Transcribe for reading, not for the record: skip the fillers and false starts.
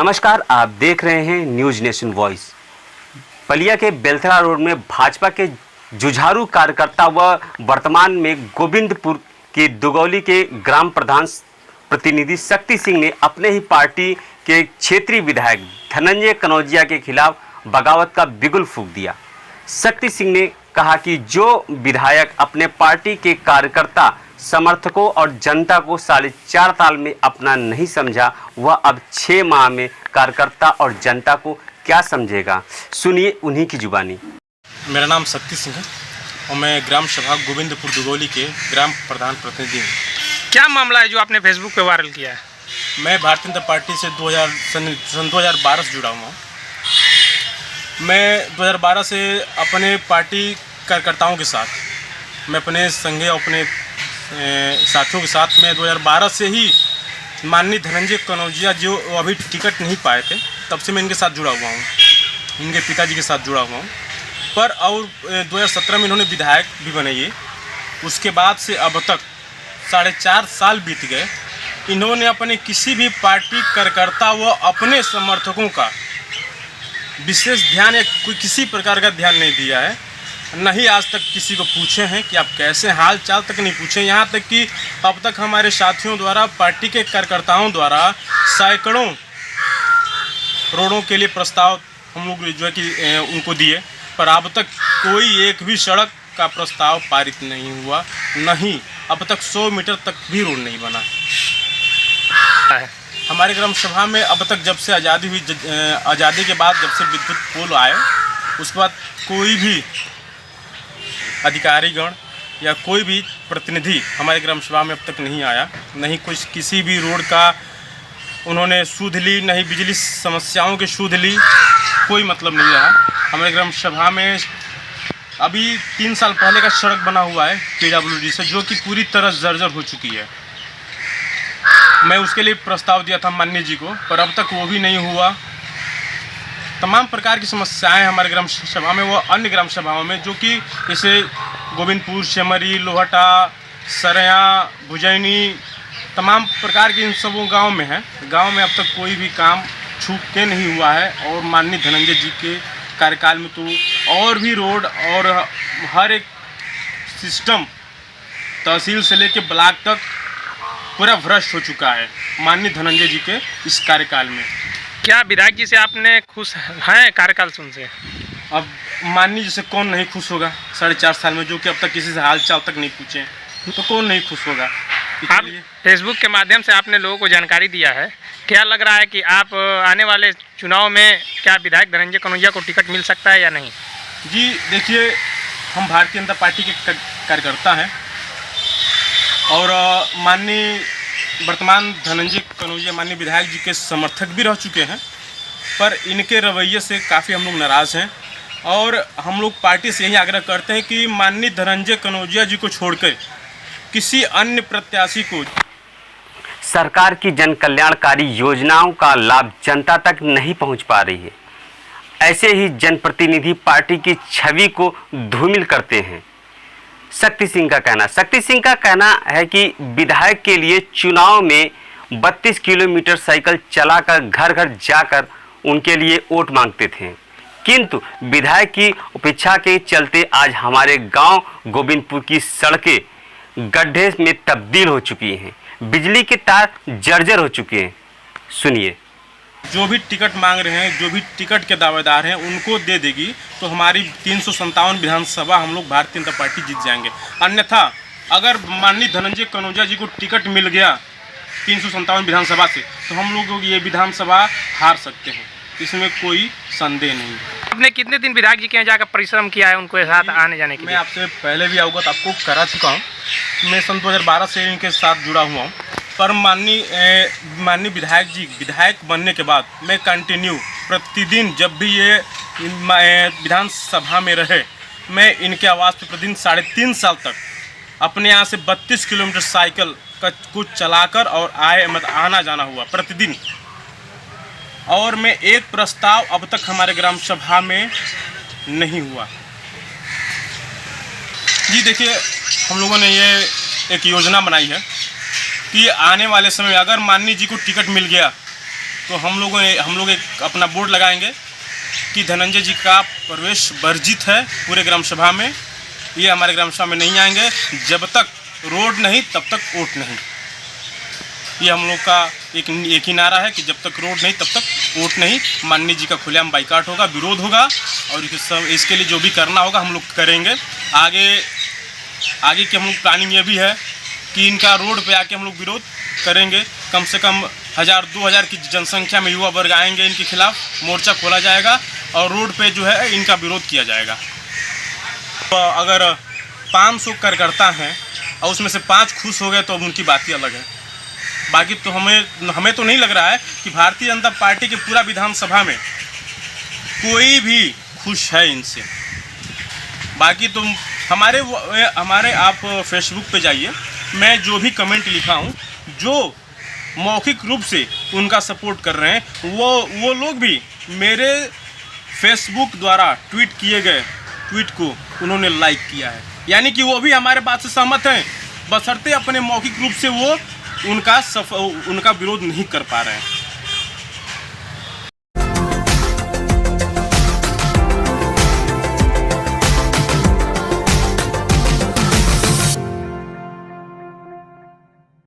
नमस्कार, आप देख रहे हैं न्यूज नेशन वॉइस। बलिया के बेलथरा रोड में भाजपा के जुझारू कार्यकर्ता व वर्तमान में गोविंदपुर के दुगौली के ग्राम प्रधान प्रतिनिधि शक्ति सिंह ने अपने ही पार्टी के क्षेत्रीय विधायक धनंजय कनौजिया के खिलाफ बगावत का बिगुल फूंक दिया। शक्ति सिंह ने कहा कि जो विधायक अपने पार्टी के कार्यकर्ता, समर्थकों और जनता को 4.5 साल में अपना नहीं समझा, वह अब 6 माह में कार्यकर्ता और जनता को क्या समझेगा। सुनिए उन्हीं की जुबानी। मेरा नाम शक्ति सिंह है और मैं ग्राम सभा गोविंदपुर दुगौली के ग्राम प्रधान प्रतिनिधि हूँ। क्या मामला है जो आपने फेसबुक पे वायरल किया है? मैं भारतीय जनता पार्टी से सन 2012 से जुड़ा हुआ हूँ। मैं 2012 से अपने पार्टी कार्यकर्ताओं के साथ, मैं अपने संघे और अपने साथियों के साथ मैं 2012 से ही माननीय धनंजय कनौजिया जो अभी टिकट नहीं पाए थे, तब से मैं इनके साथ जुड़ा हुआ हूँ, इनके पिताजी के साथ जुड़ा हुआ हूँ। पर और 2017 में इन्होंने विधायक भी बने ये, उसके बाद से अब तक 4.5 साल बीत गए। इन्होंने अपने किसी भी पार्टी कार्यकर्ता व अपने समर्थकों का विशेष ध्यान या कोई किसी प्रकार का ध्यान नहीं दिया है। नहीं आज तक किसी को पूछे हैं कि आप कैसे, हाल चाल तक नहीं पूछे। यहाँ तक कि अब तक हमारे साथियों द्वारा, पार्टी के कार्यकर्ताओं द्वारा सैकड़ों रोडों के लिए प्रस्ताव हम लोग जो है कि उनको दिए, पर अब तक कोई एक भी सड़क का प्रस्ताव पारित नहीं हुआ। नहीं, अब तक 100 मीटर तक भी रोड नहीं बना। हमारे ग्राम सभा में अब तक जब से आज़ादी हुई, आज़ादी के बाद जब से विद्युत पोल आए, उसके बाद कोई भी अधिकारीगण या कोई भी प्रतिनिधि हमारे ग्राम सभा में अब तक नहीं आया। नहीं कुछ किसी भी रोड का उन्होंने सुध ली, नहीं बिजली समस्याओं की सुध ली, कोई मतलब नहीं रहा। हमारे ग्राम सभा में अभी 3 साल पहले का सड़क बना हुआ है PWD से, जो कि पूरी तरह जर्जर हो चुकी है। मैं उसके लिए प्रस्ताव दिया था माननीय जी को, पर अब तक वो भी नहीं हुआ। तमाम प्रकार की समस्याएं हमारे ग्राम सभा में व अन्य ग्राम सभाओं में, जो कि जैसे गोविंदपुर, सेमरी, लोहटा, सरया, भुजैनी, तमाम प्रकार के इन सबों गाँव में है। गांव में अब तक कोई भी काम छूट के नहीं हुआ है। और माननीय धनंजय जी के कार्यकाल में तो और भी रोड और हर एक सिस्टम तहसील से लेकर ब्लॉक तक पूरा भ्रष्ट हो चुका है माननीय धनंजय जी के इस कार्यकाल में। क्या विधायक जी से आपने खुश हैं कार्यकाल सुन से? अब माननीय जी से कौन नहीं खुश होगा? 4.5 साल में जो कि अब तक किसी से हाल चाल तक नहीं पूछे, तो कौन नहीं खुश होगा? आप फेसबुक के माध्यम से आपने लोगों को जानकारी दिया है, क्या लग रहा है कि आप आने वाले चुनाव में क्या विधायक धनंजय कनौजिया को टिकट मिल सकता है या नहीं? जी देखिए, हम भारतीय जनता पार्टी के कार्यकर्ता हैं और माननीय वर्तमान धनंजय कनौजिया माननीय विधायक जी के समर्थक भी रह चुके हैं, पर इनके रवैये से काफ़ी हम लोग नाराज़ हैं। और हम लोग पार्टी से यही आग्रह करते हैं कि माननीय धनंजय कनौजिया जी को छोड़कर किसी अन्य प्रत्याशी को, सरकार की जन कल्याणकारी योजनाओं का लाभ जनता तक नहीं पहुंच पा रही है। ऐसे ही जनप्रतिनिधि पार्टी की छवि को धूमिल करते हैं। शक्ति सिंह का कहना है कि विधायक के लिए चुनाव में 32 किलोमीटर साइकिल चलाकर घर घर जाकर उनके लिए वोट मांगते थे, किंतु विधायक की उपेक्षा के चलते आज हमारे गांव गोविंदपुर की सड़कें गड्ढे में तब्दील हो चुकी हैं, बिजली के तार जर्जर हो चुके हैं। सुनिए। जो भी टिकट मांग रहे हैं, जो भी टिकट के दावेदार हैं, उनको दे देगी तो हमारी 357 विधानसभा हम लोग भारतीय जनता पार्टी जीत जाएंगे। अन्यथा अगर माननीय धनंजय कनौजिया जी को टिकट मिल गया 357 विधानसभा से, तो हम लोग ये विधानसभा हार सकते हैं, इसमें कोई संदेह नहीं। आपने कितने दिन विधायक जी के यहाँ जाकर परिश्रम किया है उनको साथ आने जाने के लिए? मैं आपसे पहले भी अवगत आपको करा चुका हूँ। मैं सन 2012 से इनके साथ जुड़ा हुआ हूँ, पर माननीय विधायक बनने के बाद मैं कंटिन्यू प्रतिदिन जब भी ये विधानसभा में रहे, मैं इनके आवास पे प्रतिदिन 3.5 साल तक अपने यहाँ से 32 किलोमीटर साइकिल को चलाकर और आना जाना हुआ प्रतिदिन। और मैं एक प्रस्ताव अब तक हमारे ग्राम सभा में नहीं हुआ। जी देखिए, हम लोगों ने ये एक योजना बनाई है कि आने वाले समय में अगर माननीय जी को टिकट मिल गया तो हम लोग एक अपना बोर्ड लगाएंगे कि धनंजय जी का प्रवेश वर्जित है पूरे ग्राम सभा में। ये हमारे ग्राम सभा में नहीं आएंगे, जब तक रोड नहीं तब तक वोट नहीं। ये हम लोग का एक ही नारा है कि जब तक रोड नहीं तब तक वोट नहीं। माननीय जी का खुलेआम बाइकाट होगा, विरोध होगा, और इसके लिए जो भी करना होगा हम लोग करेंगे। आगे की हम लोग प्लानिंग ये भी है कि इनका रोड पे आके हम लोग विरोध करेंगे। कम से कम 1000-2000 की जनसंख्या में युवा वर्ग आएंगे, इनके खिलाफ मोर्चा खोला जाएगा और रोड पे जो है इनका विरोध किया जाएगा। तो अगर 500 कार्यकर्ता हैं और उसमें से 5 खुश हो गए तो अब उनकी बात ही अलग है। बाकी तो हमें तो नहीं लग रहा है कि भारतीय जनता पार्टी के पूरा विधानसभा में कोई भी खुश है इनसे। बाकी तो हमारे आप फेसबुक पे जाइए, मैं जो भी कमेंट लिखा हूँ, जो मौखिक रूप से उनका सपोर्ट कर रहे हैं, वो लोग भी मेरे फेसबुक द्वारा ट्वीट किए गए ट्वीट को उन्होंने लाइक किया है। यानी कि वो भी हमारे बात से सहमत हैं, बशर्ते अपने मौखिक रूप से वो उनका विरोध नहीं कर पा रहे हैं।